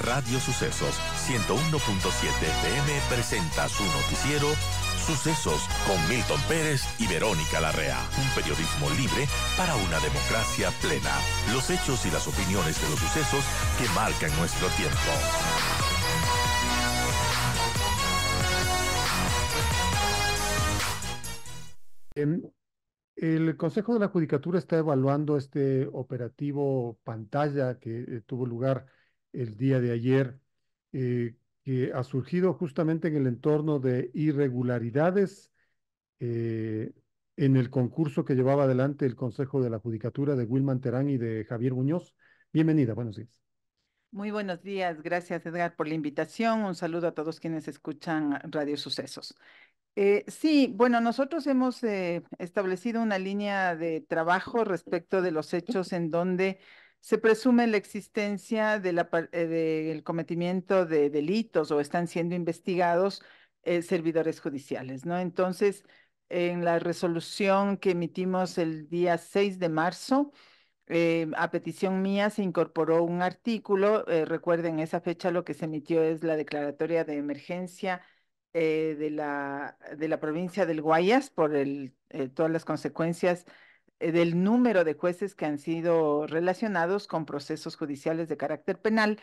Radio Sucesos 101.7 FM presenta su noticiero Sucesos con Milton Pérez y Verónica Larrea. Un periodismo libre para una democracia plena. Los hechos y las opiniones de los sucesos que marcan nuestro tiempo. El Consejo de la Judicatura está evaluando este operativo pantalla que tuvo lugar el día de ayer, que ha surgido justamente en el entorno de irregularidades eh, en el concurso que llevaba adelante el Consejo de la Judicatura de Wilman Terán y de Javier Muñoz. Bienvenida, buenos días. Muy buenos días, gracias Edgar por la invitación. Un saludo a todos quienes escuchan Radio Sucesos. Sí, bueno, nosotros hemos establecido una línea de trabajo respecto de los hechos en donde se presume la existencia del cometimiento de delitos o están siendo investigados servidores judiciales, ¿no? Entonces, en la resolución que emitimos el día 6 de marzo, a petición mía se incorporó un artículo. Recuerden, esa fecha lo que se emitió es la declaratoria de emergencia de la provincia del Guayas por todas las consecuencias del número de jueces que han sido relacionados con procesos judiciales de carácter penal.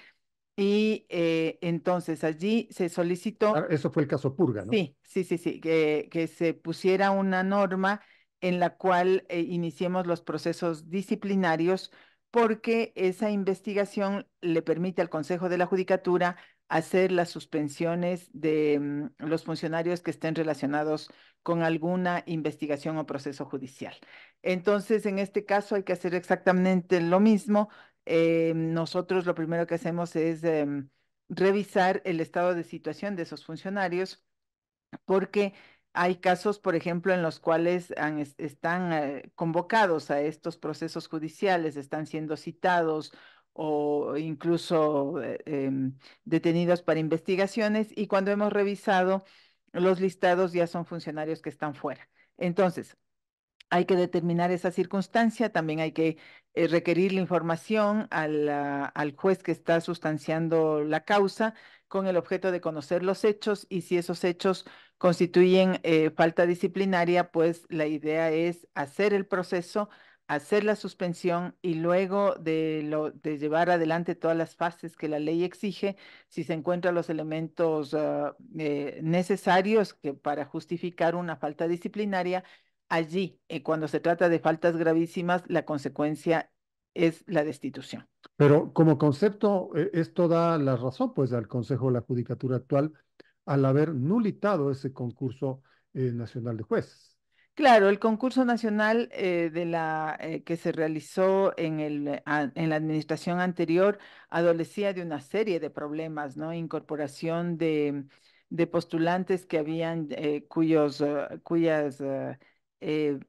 Y entonces allí se solicitó. Eso fue el caso Purga, ¿no? Sí, sí, sí, sí, que se pusiera una norma en la cual iniciemos los procesos disciplinarios, porque esa investigación le permite al Consejo de la Judicatura hacer las suspensiones de los funcionarios que estén relacionados con alguna investigación o proceso judicial. Entonces, en este caso hay que hacer exactamente lo mismo. Nosotros lo primero que hacemos es revisar el estado de situación de esos funcionarios, porque hay casos, por ejemplo, en los cuales están convocados a estos procesos judiciales, están siendo citados o incluso detenidos para investigaciones, y cuando hemos revisado los listados ya son funcionarios que están fuera. Entonces, hay que determinar esa circunstancia, también hay que requerir la información al juez que está sustanciando la causa con el objeto de conocer los hechos, y si esos hechos constituyen falta disciplinaria, pues la idea es hacer el proceso, hacer la suspensión, y luego de llevar adelante todas las fases que la ley exige, si se encuentran los elementos necesarios para justificar una falta disciplinaria. Allí, cuando se trata de faltas gravísimas, la consecuencia es la destitución. Pero como concepto, esto da la razón pues al Consejo de la Judicatura actual al haber nulitado ese concurso nacional de jueces. Claro, el concurso nacional que se realizó en la administración anterior adolecía de una serie de problemas, ¿no? Incorporación de postulantes que habían, cuyas eh,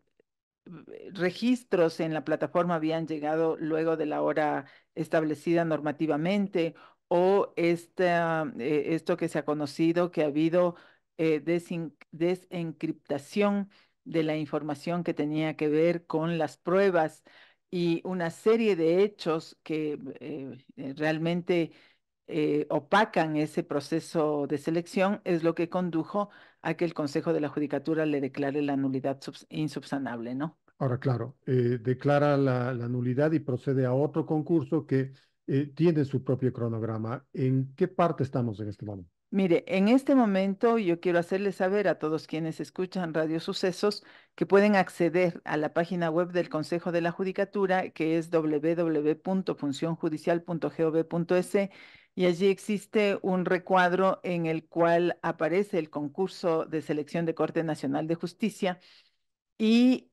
registros en la plataforma habían llegado luego de la hora establecida normativamente, o esto que se ha conocido, que ha habido desencriptación de la información que tenía que ver con las pruebas, y una serie de hechos que realmente opacan ese proceso de selección, es lo que condujo a que el Consejo de la Judicatura le declare la nulidad insubsanable, ¿no? Ahora, claro, declara la nulidad y procede a otro concurso que tiene su propio cronograma. ¿En qué parte estamos en este momento? Mire, en este momento yo quiero hacerles saber a todos quienes escuchan Radio Sucesos que pueden acceder a la página web del Consejo de la Judicatura, que es www.funcionjudicial.gov.es, y allí existe un recuadro en el cual aparece el concurso de selección de Corte Nacional de Justicia, y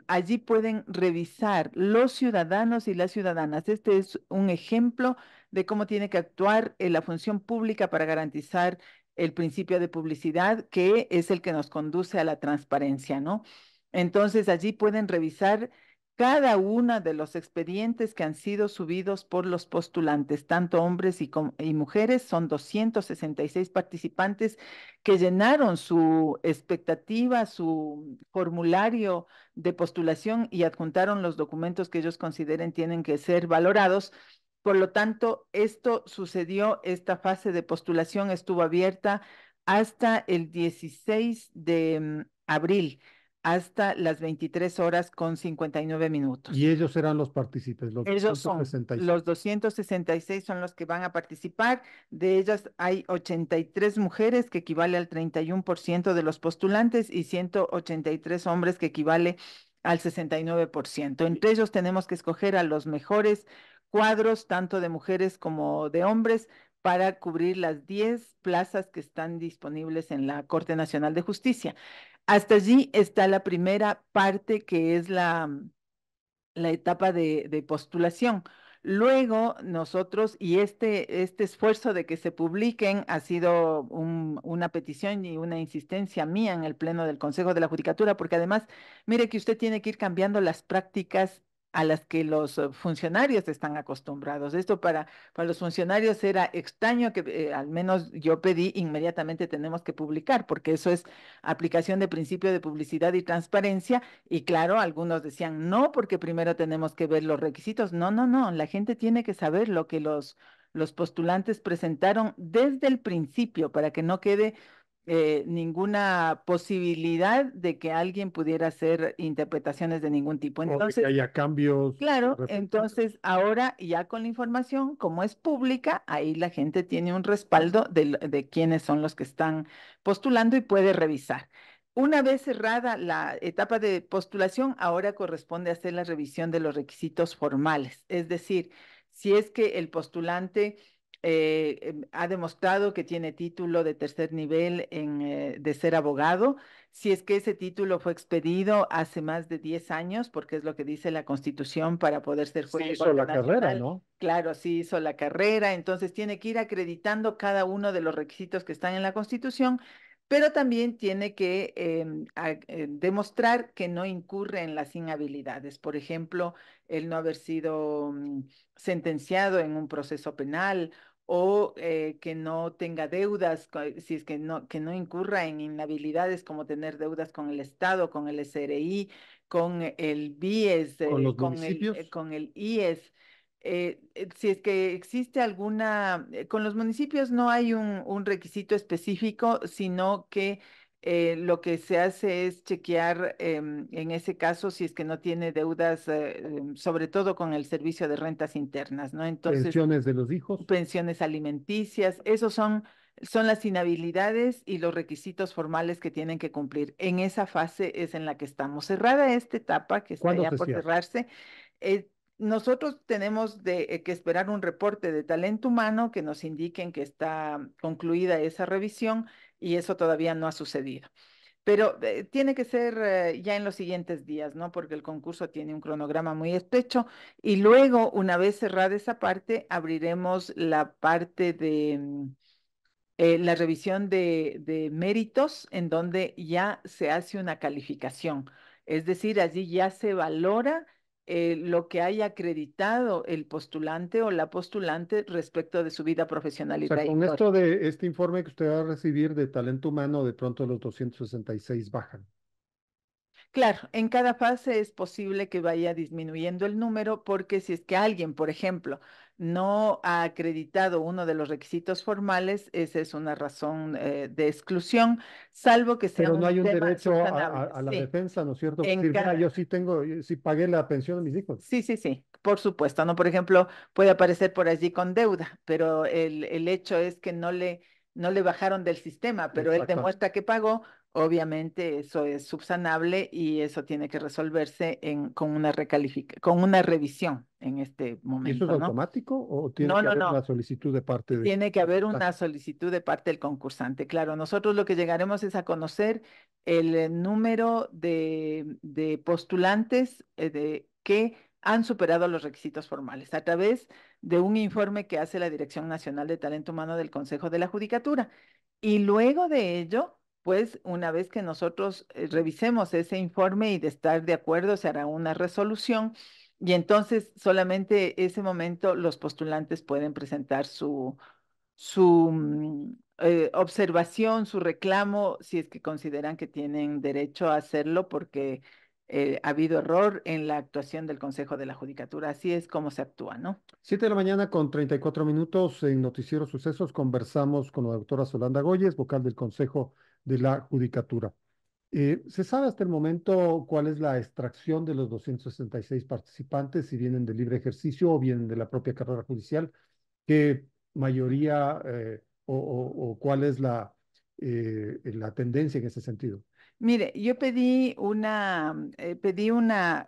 allí pueden revisar los ciudadanos y las ciudadanas. Este es un ejemplo de cómo tiene que actuar la función pública para garantizar el principio de publicidad, que es el que nos conduce a la transparencia, ¿no? Entonces, allí pueden revisar cada uno de los expedientes que han sido subidos por los postulantes, tanto hombres y mujeres. Son 266 participantes que llenaron su expectativa, su formulario de postulación, y adjuntaron los documentos que ellos consideren tienen que ser valorados, Por lo tanto, esto sucedió, esta fase de postulación estuvo abierta hasta el 16 de abril, hasta las 23 horas con 59 Y minutos. ellos serán los partícipes, los Ellos son, 266. los 266 son los que van a participar. De ellas hay 83 mujeres, que equivale al 31% de los postulantes, y 183 hombres, que equivale al 69%. Entre ellos tenemos que escoger a los mejores cuadros, tanto de mujeres como de hombres, para cubrir las 10 plazas que están disponibles en la Corte Nacional de Justicia. Hasta allí está la primera parte, que es la etapa de postulación. Luego nosotros, y este esfuerzo de que se publiquen ha sido una petición y una insistencia mía en el Pleno del Consejo de la Judicatura, porque además, mire que usted tiene que ir cambiando las prácticas a las que los funcionarios están acostumbrados. Esto para los funcionarios era extraño, que al menos yo pedí inmediatamente tenemos que publicar, porque eso es aplicación de principio de publicidad y transparencia. Y claro, algunos decían, no, porque primero tenemos que ver los requisitos. No, no, no, la gente tiene que saber lo que los postulantes presentaron desde el principio, para que no quede ninguna posibilidad de que alguien pudiera hacer interpretaciones de ningún tipo. O de que Entonces, haya cambios claro, repentinos. entonces ahora ya con la información, como es pública, ahí la gente tiene un respaldo de quiénes son los que están postulando y puede revisar. Una vez cerrada la etapa de postulación, ahora corresponde hacer la revisión de los requisitos formales. Es decir, si es que el postulante ha demostrado que tiene título de tercer nivel de ser abogado, si es que ese título fue expedido hace más de 10 años, porque es lo que dice la Constitución para poder ser juez Sí de hizo Corte la carrera, Nacional. ¿no? Claro, sí hizo la carrera, entonces tiene que ir acreditando cada uno de los requisitos que están en la Constitución, pero también tiene que demostrar que no incurre en las inhabilidades. Por ejemplo, el no haber sido sentenciado en un proceso penal, o que no tenga deudas, si es que no incurra en inhabilidades, como tener deudas con el Estado, con el SRI, con el BIES, Con los municipios. con el IES. Si es que existe alguna, con los municipios no hay un requisito específico, sino que lo que se hace es chequear en ese caso si es que no tiene deudas, sobre todo con el servicio de rentas internas, ¿no? Entonces, Pensiones de los hijos. pensiones alimenticias, esos son las inhabilidades y los requisitos formales que tienen que cumplir. En esa fase es en la que estamos. Cerrada esta etapa, que está ¿Cuándo ya se por cierra? cerrarse, nosotros tenemos que esperar un reporte de talento humano que nos indiquen que está concluida esa revisión, y eso todavía no ha sucedido. Pero tiene que ser ya en los siguientes días, ¿no? Porque el concurso tiene un cronograma muy estrecho, y luego, una vez cerrada esa parte, abriremos la parte de la revisión de méritos, en donde ya se hace una calificación. Es decir, allí ya se valora lo que haya acreditado el postulante o la postulante respecto de su vida profesional O y sea, con trayectoria. esto de este informe que usted va a recibir de talento humano, de pronto los 266 bajan. Claro, en cada fase es posible que vaya disminuyendo el número, porque si es que alguien, por ejemplo, no ha acreditado uno de los requisitos formales, esa es una razón de exclusión, salvo que sea Pero no un hay un tema derecho subsanable. a la Sí, defensa, ¿no es cierto? en Decir, vea, cada, yo sí tengo, yo sí pagué la pensión de mis hijos. sí, sí, sí, por supuesto, ¿no? Por ejemplo, puede aparecer por allí con deuda, pero el hecho es que no le bajaron del sistema, pero él Exactamente. demuestra que pagó. Obviamente eso es subsanable, y eso tiene que resolverse con una revisión en este ¿Y eso es momento, ¿no? automático o tiene No, que no, haber una no. solicitud de parte de Tiene que haber una postulantes? solicitud de parte del concursante. Claro, nosotros lo que llegaremos es a conocer el número de postulantes que han superado los requisitos formales, a través de un informe que hace la Dirección Nacional de Talento Humano del Consejo de la Judicatura. Y luego de ello, pues una vez que nosotros revisemos ese informe, y de estar de acuerdo, se hará una resolución, y entonces solamente ese momento los postulantes pueden presentar su observación, su reclamo, si es que consideran que tienen derecho a hacerlo, porque ha habido error en la actuación del Consejo de la Judicatura. Así es como se actúa, ¿no? 7 de la mañana con 34 minutos en Noticiero Sucesos conversamos con la doctora Solanda Goyes, vocal del Consejo de la Judicatura. ¿Se sabe hasta el momento cuál es la extracción de los 266 participantes, si vienen de libre ejercicio o vienen de la propia carrera judicial? ¿Qué mayoría o cuál es la tendencia en ese sentido? Mire, yo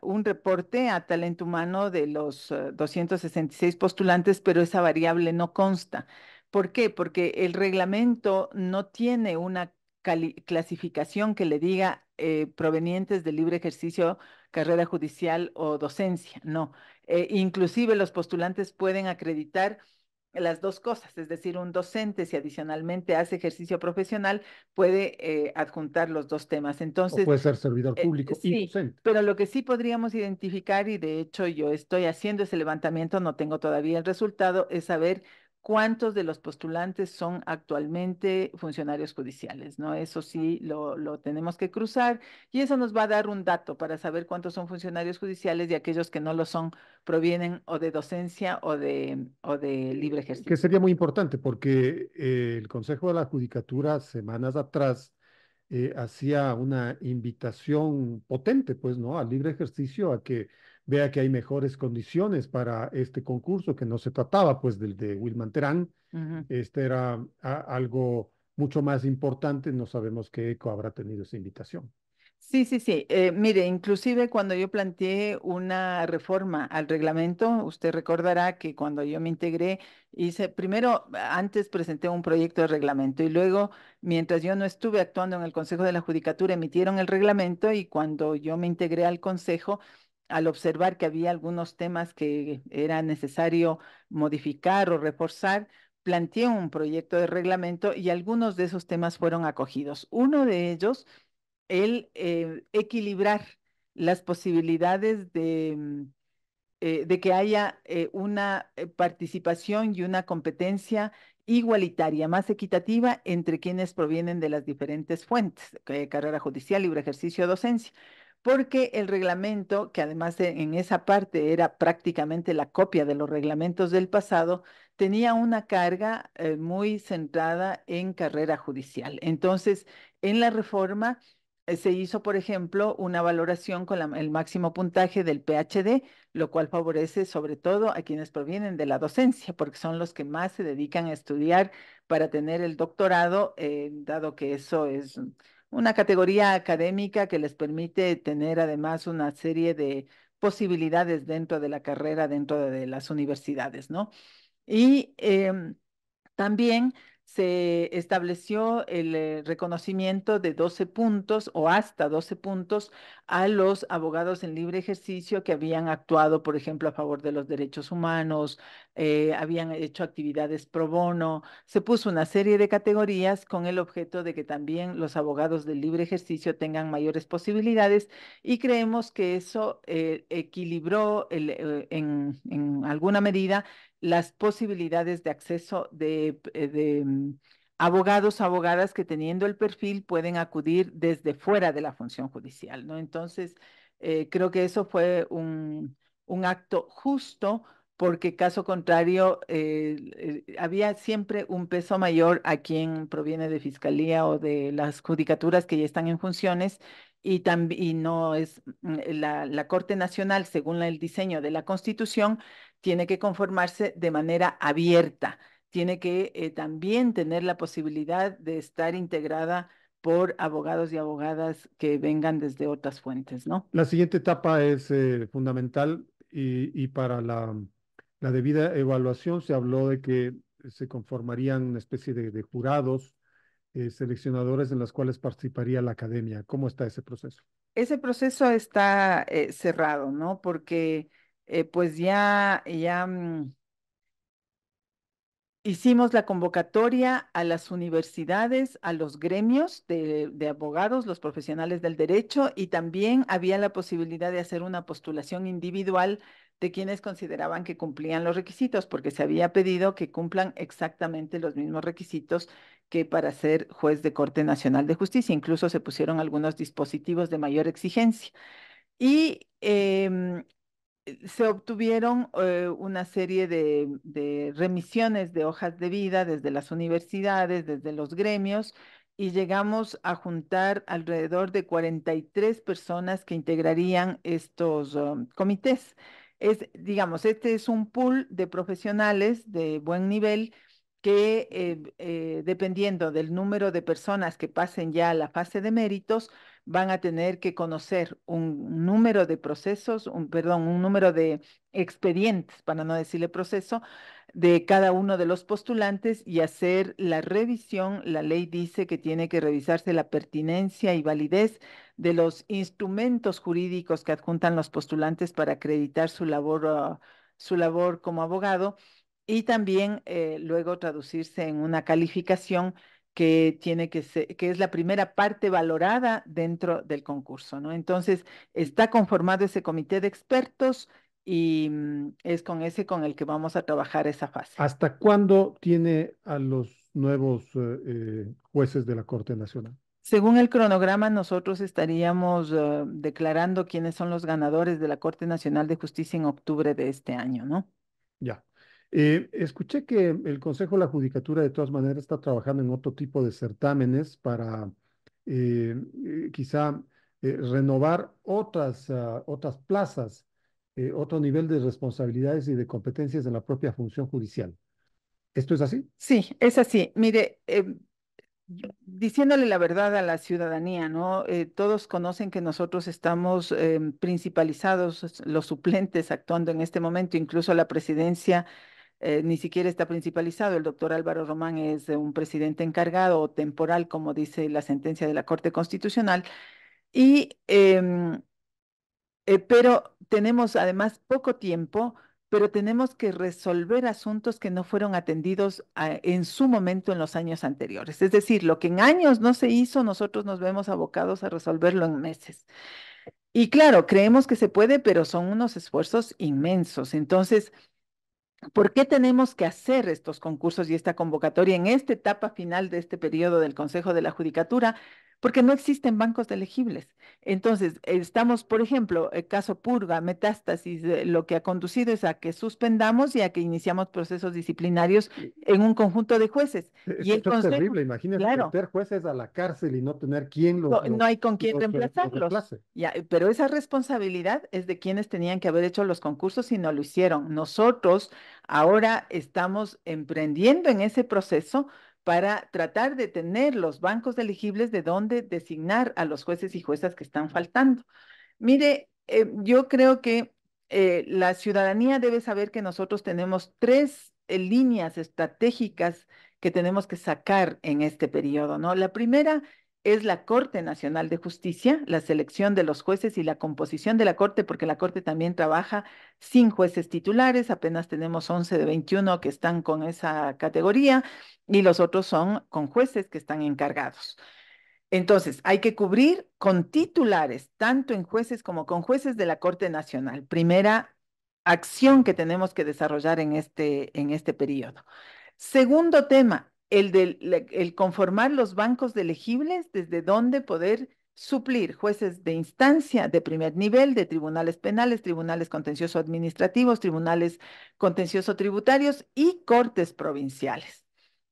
un reporte a talento humano de los 266 postulantes, pero esa variable no consta. ¿Por qué? Porque el reglamento no tiene una clasificación que le diga provenientes del libre ejercicio, carrera judicial o docencia. No. Inclusive los postulantes pueden acreditar las dos cosas, es decir, un docente, si adicionalmente hace ejercicio profesional, puede adjuntar los dos temas. ¿O Entonces, puede ser servidor público y sí, docente? pero lo que sí podríamos identificar, y de hecho yo estoy haciendo ese levantamiento, no tengo todavía el resultado, es saber cuántos de los postulantes son actualmente funcionarios judiciales, ¿no? Eso sí lo tenemos que cruzar y eso nos va a dar un dato para saber cuántos son funcionarios judiciales y aquellos que no lo son provienen o de docencia o de libre Que ejercicio. sería muy importante porque el Consejo de la Judicatura semanas atrás hacía una invitación potente, pues, ¿no? Al libre ejercicio, a que vea que hay mejores condiciones para este concurso, que no se trataba, pues, del de Wilman Terán. Ujú. Este era algo mucho más importante. No sabemos qué eco habrá tenido esa invitación. Sí, sí, sí. Mire, inclusive cuando yo planteé una reforma al reglamento, usted recordará que cuando yo me integré, primero, antes presenté un proyecto de reglamento y luego, mientras yo no estuve actuando en el Consejo de la Judicatura, emitieron el reglamento y cuando yo me integré al Consejo, al observar que había algunos temas que era necesario modificar o reforzar, planteé un proyecto de reglamento y algunos de esos temas fueron acogidos. Uno de ellos el equilibrar las posibilidades de que haya una participación y una competencia igualitaria, más equitativa entre quienes provienen de las diferentes fuentes, carrera judicial, libre ejercicio, docencia. Porque el reglamento, que además en esa parte era prácticamente la copia de los reglamentos del pasado, tenía una carga muy centrada en carrera judicial. Entonces, en la reforma se hizo, por ejemplo, una valoración con el máximo puntaje del PhD, lo cual favorece sobre todo a quienes provienen de la docencia, porque son los que más se dedican a estudiar para tener el doctorado, dado que eso es una categoría académica que les permite tener además una serie de posibilidades dentro de la carrera, dentro de las universidades, ¿no? Y también se estableció el reconocimiento de 12 puntos o hasta 12 puntos a los abogados en libre ejercicio que habían actuado, por ejemplo, a favor de los derechos humanos, habían hecho actividades pro bono. Se puso una serie de categorías con el objeto de que también los abogados del libre ejercicio tengan mayores posibilidades y creemos que eso equilibró en alguna medida las posibilidades de acceso de abogados, abogadas que teniendo el perfil pueden acudir desde fuera de la función judicial, ¿no? Entonces, creo que eso fue un acto justo porque caso contrario, había siempre un peso mayor a quien proviene de fiscalía o de las judicaturas que ya están en funciones y no es la Corte Nacional, según el diseño de la Constitución, tiene que conformarse de manera abierta, tiene que también tener la posibilidad de estar integrada por abogados y abogadas que vengan desde otras fuentes, ¿no? La siguiente etapa es fundamental y para la debida evaluación se habló de que se conformarían una especie de jurados seleccionadores en los cuales participaría la academia. ¿Cómo está ese proceso? Ese proceso está cerrado, ¿no? Porque pues hicimos la convocatoria a las universidades, a los gremios de abogados, los profesionales del derecho, y también había la posibilidad de hacer una postulación individual de quienes consideraban que cumplían los requisitos, porque se había pedido que cumplan exactamente los mismos requisitos que para ser juez de Corte Nacional de Justicia. Incluso se pusieron algunos dispositivos de mayor exigencia. Y se obtuvieron una serie de remisiones de hojas de vida desde las universidades, desde los gremios, y llegamos a juntar alrededor de 43 personas que integrarían estos comités. Digamos, este es un pool de profesionales de buen nivel que, dependiendo del número de personas que pasen ya a la fase de méritos, van a tener que conocer un número de procesos, perdón, un número de expedientes, para no decirle proceso, de cada uno de los postulantes y hacer la revisión. La ley dice que tiene que revisarse la pertinencia y validez de los instrumentos jurídicos que adjuntan los postulantes para acreditar su labor como abogado, y también luego traducirse en una calificación que tiene que ser, que es la primera parte valorada dentro del concurso, ¿no? Entonces, está conformado ese comité de expertos y es con ese con el que vamos a trabajar esa fase. ¿Hasta cuándo tiene a los nuevos jueces de la Corte Nacional? Según el cronograma, nosotros estaríamos declarando quiénes son los ganadores de la Corte Nacional de Justicia en octubre de este año, ¿no? Ya. Escuché que el Consejo de la Judicatura de todas maneras está trabajando en otro tipo de certámenes para quizá renovar otras plazas, otro nivel de responsabilidades y de competencias en la propia función judicial. ¿Esto es así? Sí, es así. Mire, diciéndole la verdad a la ciudadanía, ¿no? Todos conocen que nosotros estamos principalizados, los suplentes actuando en este momento, incluso la presidencia ni siquiera está principalizado. El doctor Álvaro Román es un presidente encargado o temporal, como dice la sentencia de la Corte Constitucional, y pero tenemos además poco tiempo, pero tenemos que resolver asuntos que no fueron atendidos en su momento en los años anteriores. Es decir, lo que en años no se hizo, nosotros nos vemos abocados a resolverlo en meses. Y claro, creemos que se puede, pero son unos esfuerzos inmensos. Entonces, ¿por qué tenemos que hacer estos concursos y esta convocatoria en esta etapa final de este periodo del Consejo de la Judicatura? Porque no existen bancos de elegibles. Entonces, estamos, por ejemplo, el caso Purga, Metástasis, lo que ha conducido es a que suspendamos y a que iniciamos procesos disciplinarios en un conjunto de jueces. Y el Esto es Consejo, terrible. Imagínense claro, meter jueces a la cárcel y no tener quien no hay con quién los reemplazarlos. reemplace. Ya, pero esa responsabilidad es de quienes tenían que haber hecho los concursos y no lo hicieron. Nosotros ahora estamos emprendiendo en ese proceso para tratar de tener los bancos de elegibles de donde designar a los jueces y juezas que están faltando. Mire, yo creo que la ciudadanía debe saber que nosotros tenemos tres líneas estratégicas que tenemos que sacar en este periodo, ¿no? La primera es la Corte Nacional de Justicia, la selección de los jueces y la composición de la Corte, porque la Corte también trabaja sin jueces titulares, apenas tenemos 11 de 21 que están con esa categoría y los otros son con jueces que están encargados. Entonces, hay que cubrir con titulares, tanto en jueces como con jueces de la Corte Nacional. Primera acción que tenemos que desarrollar en este periodo. Segundo tema, el conformar los bancos de elegibles desde donde poder suplir jueces de instancia de primer nivel, de tribunales penales, tribunales contencioso administrativos, tribunales contencioso tributarios y cortes provinciales.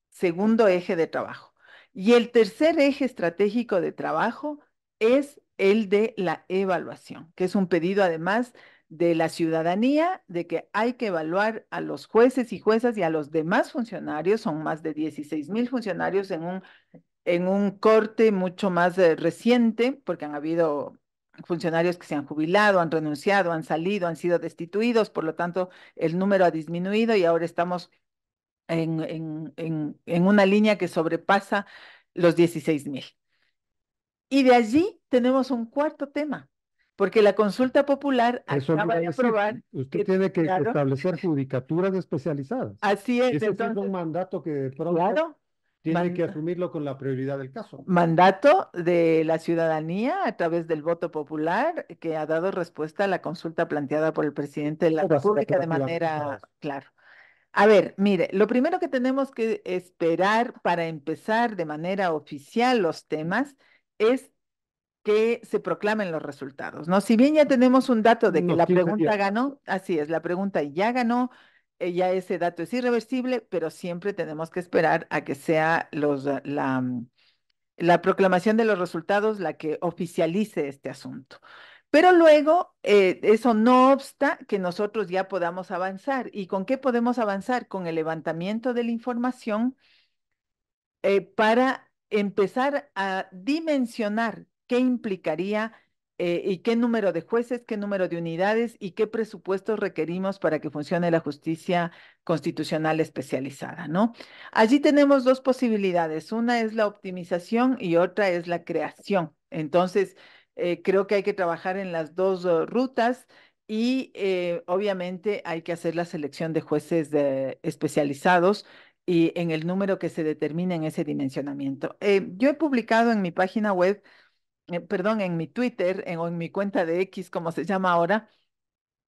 Segundo eje de trabajo. Y el tercer eje estratégico de trabajo es el de la evaluación, que es un pedido además de la ciudadanía de que hay que evaluar a los jueces y juezas y a los demás funcionarios, son más de 16,000 funcionarios en un corte mucho más reciente, porque han habido funcionarios que se han jubilado, han renunciado, han salido, han sido destituidos, por lo tanto el número ha disminuido y ahora estamos en una línea que sobrepasa los 16,000. Y de allí tenemos un cuarto tema, porque la consulta popular Eso le iba acaba a de decir. aprobar Usted que, tiene que claro, establecer judicaturas especializadas. así es, Ese sí es un entonces, mandato que de pronto claro, tiene que asumirlo con la prioridad del caso. mandato de la ciudadanía a través del voto popular que ha dado respuesta a la consulta planteada por el presidente de la Todas República de operativamente manera todas. clara. A ver, mire, lo primero que tenemos que esperar para empezar de manera oficial los temas es que se proclamen los resultados, ¿no? Si bien ya tenemos un dato de que Unos la 15 pregunta días. ganó, así es, la pregunta ya ganó, ya ese dato es irreversible, pero siempre tenemos que esperar a que sea la proclamación de los resultados la que oficialice este asunto. Pero luego, eso no obsta que nosotros ya podamos avanzar. ¿Y con qué podemos avanzar? Con el levantamiento de la información para empezar a dimensionar qué implicaría y qué número de jueces, qué número de unidades y qué presupuestos requerimos para que funcione la justicia constitucional especializada, ¿no? Allí tenemos dos posibilidades. Una es la optimización y otra es la creación. Entonces, creo que hay que trabajar en las dos rutas. Y obviamente hay que hacer la selección de jueces especializados y en el número que se determine en ese dimensionamiento. Yo he publicado en mi página web, perdón, en mi Twitter, o en mi cuenta de X, como se llama ahora,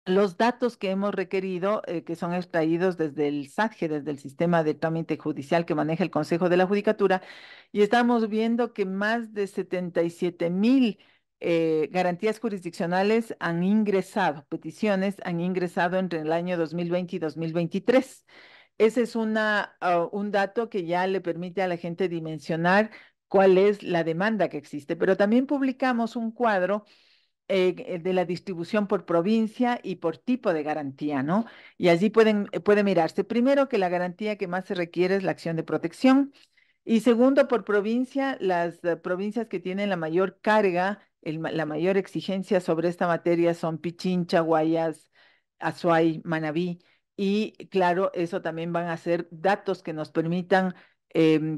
los datos que hemos requerido, que son extraídos desde el SATGE, desde el sistema de trámite judicial que maneja el Consejo de la Judicatura, y estamos viendo que más de 77,000 garantías jurisdiccionales han ingresado, peticiones han ingresado entre el año 2020 y 2023. Ese es un dato que ya le permite a la gente dimensionar cuál es la demanda que existe, pero también publicamos un cuadro de la distribución por provincia y por tipo de garantía, ¿no? Y allí puede mirarse primero que la garantía que más se requiere es la acción de protección y segundo por provincia, las provincias que tienen la mayor carga, la mayor exigencia sobre esta materia son Pichincha, Guayas, Azuay, Manabí y claro, eso también van a ser datos que nos permitan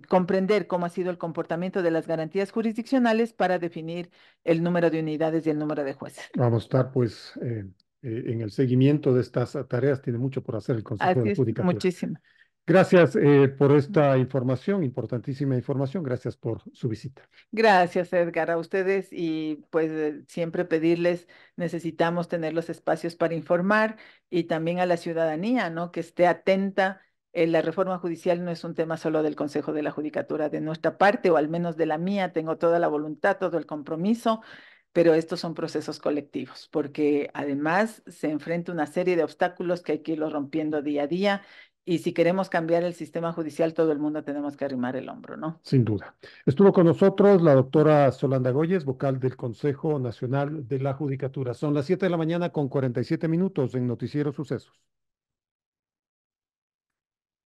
comprender cómo ha sido el comportamiento de las garantías jurisdiccionales para definir el número de unidades y el número de jueces. Vamos a estar pues en el seguimiento de estas tareas. Tiene mucho por hacer el Consejo de Así la es, Judicatura. muchísimo. Gracias por esta información, importantísima información. Gracias por su visita. Gracias, Edgar, a ustedes y pues siempre pedirles, necesitamos tener los espacios para informar y también a la ciudadanía, ¿no? Que esté atenta. La reforma judicial no es un tema solo del Consejo de la Judicatura, de nuestra parte, o al menos de la mía, tengo toda la voluntad, todo el compromiso, pero estos son procesos colectivos, porque además se enfrenta una serie de obstáculos que hay que irlos rompiendo día a día. Y si queremos cambiar el sistema judicial, todo el mundo tenemos que arrimar el hombro, ¿no? Sin duda. Estuvo con nosotros la doctora Solanda Goyes, vocal del Consejo Nacional de la Judicatura. Son las 7 de la mañana con 47 minutos en Noticiero Sucesos.